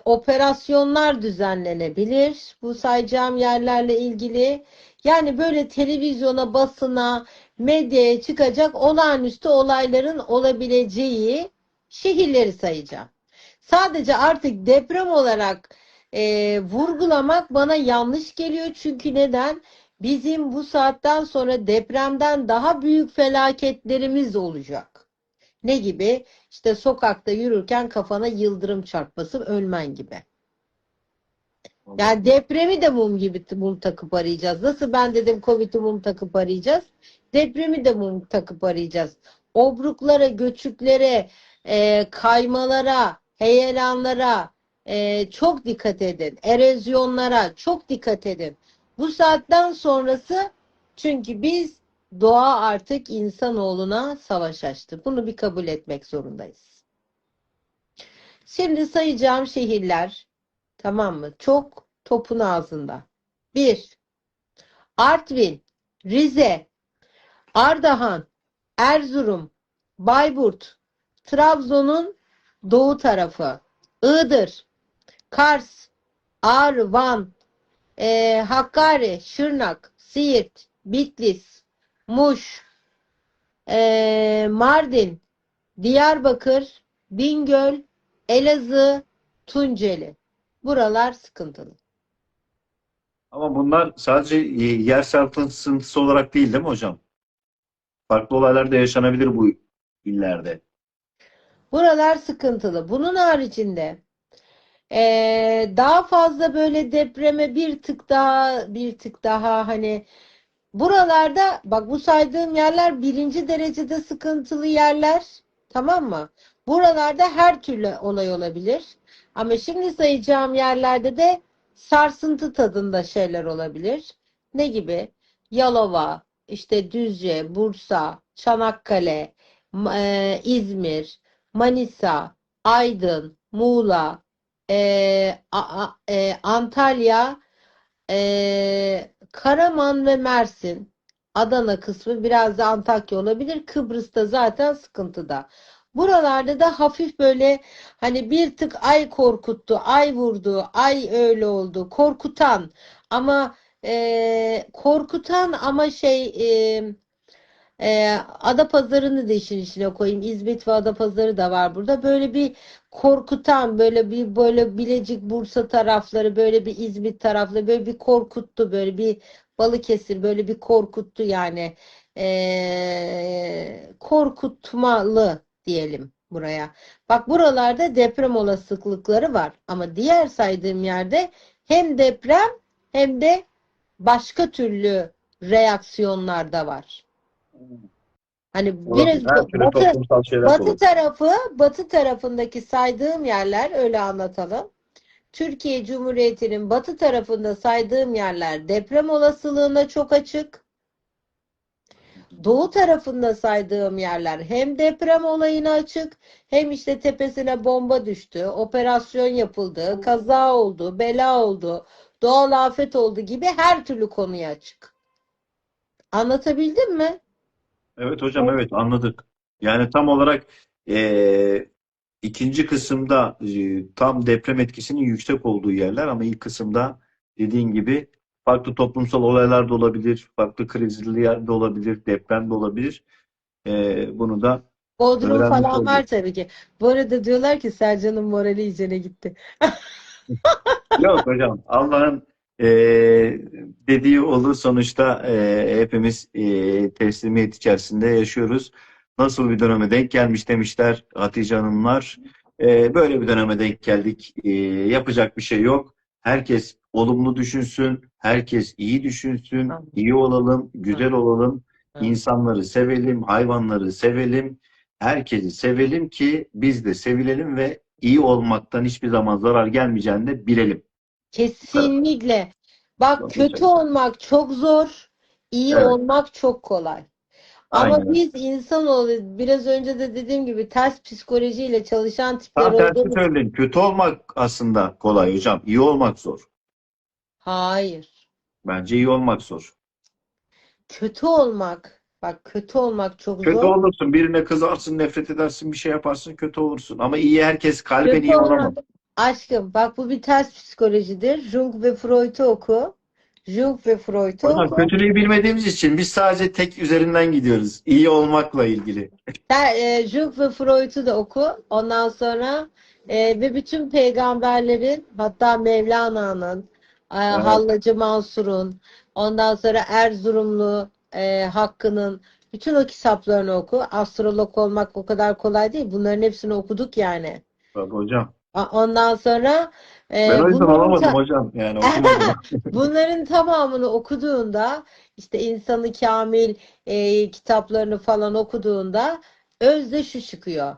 Speaker 1: operasyonlar düzenlenebilir. Bu sayacağım yerlerle ilgili. Yani böyle televizyona, basına, medyaya çıkacak olağanüstü olayların olabileceği şehirleri sayacağım. Sadece artık deprem olarak vurgulamak bana yanlış geliyor. Çünkü neden? Bizim bu saatten sonra depremden daha büyük felaketlerimiz olacak. Ne gibi? İşte sokakta yürürken kafana yıldırım çarpması ölmen gibi. Yani depremi de mum gibi mum takıp arayacağız. Nasıl ben dedim Covid'i mum takıp arayacağız. Depremi de mum takıp arayacağız. Obruklara, göçüklere, kaymalara, heyelanlara çok dikkat edin. Erozyonlara çok dikkat edin. Bu saatten sonrası çünkü biz doğa artık insanoğluna savaş açtı. Bunu bir kabul etmek zorundayız. Şimdi sayacağım şehirler, tamam mı? Çok topun ağzında. 1. Artvin, Rize, Ardahan, Erzurum, Bayburt, Trabzon'un doğu tarafı, Iğdır, Kars, Ağrı, Van, Hakkari, Şırnak, Siirt, Bitlis, Muş, Mardin, Diyarbakır, Bingöl, Elazığ, Tunceli. Buralar sıkıntılı.
Speaker 2: Ama bunlar sadece yer sarsıntısı olarak değil mi hocam? Farklı olaylar da yaşanabilir bu illerde.
Speaker 1: Buralar sıkıntılı. Bunun haricinde daha fazla böyle depreme bir tık daha hani buralarda bak bu saydığım yerler birinci derecede sıkıntılı yerler, tamam mı? Buralarda her türlü olay olabilir. Ama şimdi sayacağım yerlerde de sarsıntı tadında şeyler olabilir. Ne gibi? Yalova, işte Düzce, Bursa, Çanakkale, İzmir, Manisa, Aydın, Muğla, Antalya, Karaman ve Mersin, Adana kısmı biraz da Antakya olabilir. Kıbrıs'ta zaten sıkıntıda. Buralarda da hafif böyle hani bir tık ay korkuttu, ay vurdu, ay öyle oldu. Korkutan ama Adapazarı'nı da işin içine koyayım. İzmit ve Adapazarı da var burada. Böyle bir korkutan, böyle Bilecik, Bursa tarafları, böyle bir İzmit tarafları, böyle bir korkuttu, böyle bir Balıkesir, böyle bir korkuttu yani. Korkutmalı diyelim buraya. Bak buralarda deprem olasılıkları var. Ama diğer saydığım yerde hem deprem hem de başka türlü reaksiyonlar da var. Hani biraz
Speaker 2: Olabilir. Her türlü toplumsal şeyler de olabilir.
Speaker 1: batı tarafındaki saydığım yerler öyle anlatalım. Türkiye Cumhuriyeti'nin batı tarafında saydığım yerler deprem olasılığına çok açık. Doğu tarafında saydığım yerler hem deprem olayına açık, hem işte tepesine bomba düştü, operasyon yapıldı, kaza oldu, bela oldu, doğal afet oldu gibi her türlü konuya açık. Anlatabildim mi?
Speaker 2: Evet hocam, evet, anladık. Yani tam olarak ikinci kısımda tam deprem etkisinin yüksek olduğu yerler, ama ilk kısımda dediğin gibi farklı toplumsal olaylar da olabilir, farklı krizli yer de olabilir, deprem de olabilir. Bunu da
Speaker 1: Bodrum
Speaker 2: öğrenmiş
Speaker 1: falan
Speaker 2: olduk.
Speaker 1: var tabii ki. Bu arada diyorlar ki Sercan'ın morali iyicene gitti.
Speaker 2: Yok hocam, Allah'ın dediği olur. Sonuçta hepimiz teslimiyet içerisinde yaşıyoruz. Nasıl bir döneme denk gelmiş demişler Hatice Hanımlar. Böyle bir döneme denk geldik. Yapacak bir şey yok. Herkes olumlu düşünsün. Herkes iyi düşünsün. İyi olalım, güzel olalım. İnsanları sevelim, hayvanları sevelim. Herkesi sevelim ki biz de sevilelim ve iyi olmaktan hiçbir zaman zarar gelmeyeceğini de bilelim. Bu kadar.
Speaker 1: Kesinlikle. Bak
Speaker 2: Çok rica
Speaker 1: kötü
Speaker 2: ederim.
Speaker 1: olmak çok zor, iyi
Speaker 2: Evet,
Speaker 1: olmak çok kolay. Ama
Speaker 2: aynen öyle.
Speaker 1: biz insanoğlu biraz önce de dediğim gibi ters psikolojiyle çalışan tipler
Speaker 2: Tam tersi
Speaker 1: olduğumuz.
Speaker 2: söyleyin. Kötü olmak aslında kolay hocam. İyi olmak zor.
Speaker 1: Hayır.
Speaker 2: Bence iyi olmak zor.
Speaker 1: Bak kötü olmak çok
Speaker 2: Kötü
Speaker 1: zor.
Speaker 2: olursun. Birine kızarsın, nefret edersin, bir şey yaparsın, kötü olursun. Ama iyi, herkes kalben
Speaker 1: Kötü
Speaker 2: iyi olamaz.
Speaker 1: olmak. Aşkım bak bu bir ters psikolojidir. Jung ve Freud'u oku. Jung ve Freud'u
Speaker 2: Hocam,
Speaker 1: oku.
Speaker 2: kötülüğü bilmediğimiz için biz sadece tek üzerinden gidiyoruz. İyi olmakla ilgili.
Speaker 1: Jung ve Freud'u da oku. Ondan sonra ve bütün peygamberlerin, hatta Mevlana'nın,
Speaker 2: Evet.
Speaker 1: Hallacı Mansur'un, ondan sonra Erzurumlu Hakkı'nın bütün o kitaplarını oku. Astrolog olmak o kadar kolay değil. Bunların hepsini okuduk yani.
Speaker 2: Bak hocam.
Speaker 1: Ondan sonra
Speaker 2: Ben o yüzden
Speaker 1: bunların
Speaker 2: olamadım hocam. Yani okumadım.
Speaker 1: bunların tamamını okuduğunda, işte İnsan-ı Kamil kitaplarını falan okuduğunda özde şu çıkıyor.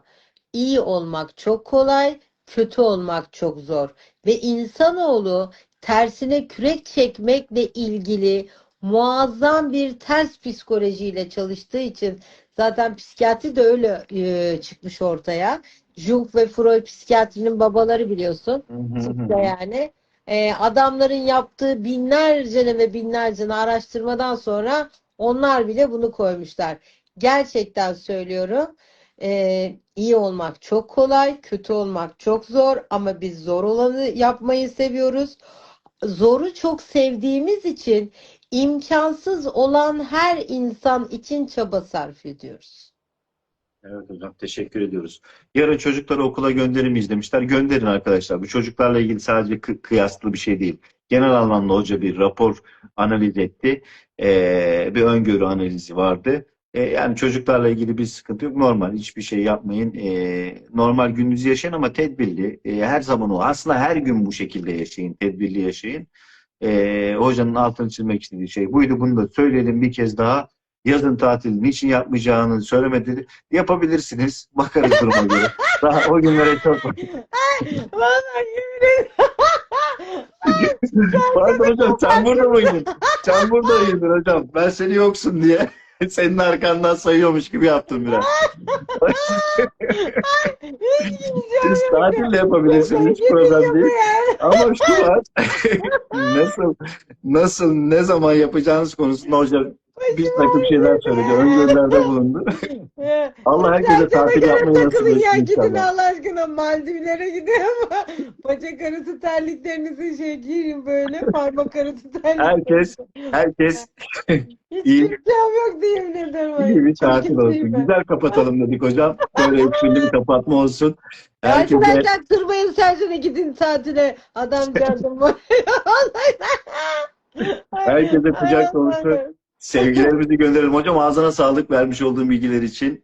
Speaker 1: İyi olmak çok kolay, kötü olmak çok zor. Ve insanoğlu tersine kürek çekmekle ilgili muazzam bir ters psikolojiyle çalıştığı için Zaten psikiyatri de öyle çıkmış ortaya. Jung ve Freud psikiyatrinin babaları biliyorsun. Çıktı yani. Adamların yaptığı binlerce ve binlerce araştırmadan sonra onlar bile bunu koymuşlar. Gerçekten söylüyorum. İyi olmak çok kolay, kötü olmak çok zor ama biz zor olanı yapmayı seviyoruz. Zoru çok sevdiğimiz için imkansız olan her insan için çaba sarf ediyoruz.
Speaker 2: Evet hocam, teşekkür ediyoruz. Yarın çocukları okula gönderir miyiz demişler. Gönderin arkadaşlar. Bu çocuklarla ilgili sadece kıyaslı bir şey değil. Genel anlamda hoca bir rapor analiz etti. Bir öngörü analizi vardı. Yani çocuklarla ilgili bir sıkıntı yok. Normal, hiçbir şey yapmayın. Normal gününüzü yaşayın ama tedbirli. Her zaman o. Aslında her gün bu şekilde yaşayın. Tedbirli yaşayın. Hocanın altını çizmek istediği şey buydu. Bunu da söyleyelim bir kez daha. Yazın tatilini niçin yapmayacağını söylemedi. Yapabilirsiniz. Bakarız duruma göre. Daha o günlere çok var.
Speaker 1: Vallahi yemin
Speaker 2: Pardon hocam, sen burada mıydın? Sen buradaydın hocam. Ben seni yoksun diye. Senin arkandan sayıyormuş gibi yaptım biraz. Siz tatil de yapabilirsiniz. Hiç problem değil. Ama şu var. Ne zaman yapacağınız konusunda hocam bir takım şeyler söyledi. Öngörülerde bulundu. Allah herkese tatil yapmayı nasip
Speaker 1: takılın ya,
Speaker 2: etsin
Speaker 1: gidin
Speaker 2: inşallah.
Speaker 1: Allah aşkına Maldivlere gidin ama bacak arası terliklerinizi giyin böyle parmak arası
Speaker 2: Herkes
Speaker 1: Hiç
Speaker 2: iyi,
Speaker 1: imkan yok diyeyim dedim.
Speaker 2: iyi bir tatil
Speaker 1: Çirkinsiyim
Speaker 2: olsun.
Speaker 1: ben.
Speaker 2: Güzel kapatalım dedik hocam. Böyle esprili bir kapatma olsun. Herkese
Speaker 1: Arkadaşlar tırmayın Selçuk'a gidin tatile. Adamcağızım var.
Speaker 2: herkese kucak dolusu sevgilerimizi gönderelim. Hocam ağzına sağlık vermiş olduğum bilgiler için.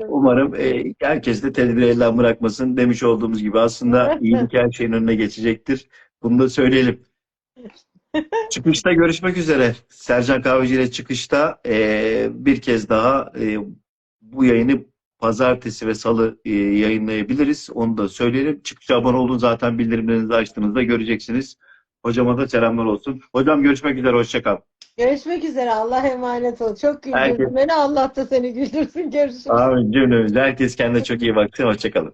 Speaker 2: Umarım herkes de tedbiri elden bırakmasın. Demiş olduğumuz gibi aslında iyilik her şeyin önüne geçecektir. Bunu da söyleyelim. Çıkışta görüşmek üzere. Sercan Kahveci ile çıkışta bir kez daha bu yayını pazartesi ve salı yayınlayabiliriz. Onu da söyleyelim. Çıkışa abone olun, zaten bildirimlerinizi açtığınızda göreceksiniz. Hocama da selamlar olsun. Hocam görüşmek üzere. Hoşça kal.
Speaker 1: Görüşmek üzere. Allah'a emanet ol. Çok güldürdün
Speaker 2: Herkes,
Speaker 1: beni. Allah da seni güldürsün. Görüşürüz.
Speaker 2: amin cümlemiz. Herkes kendine çok iyi baksın. Hoşça kalın.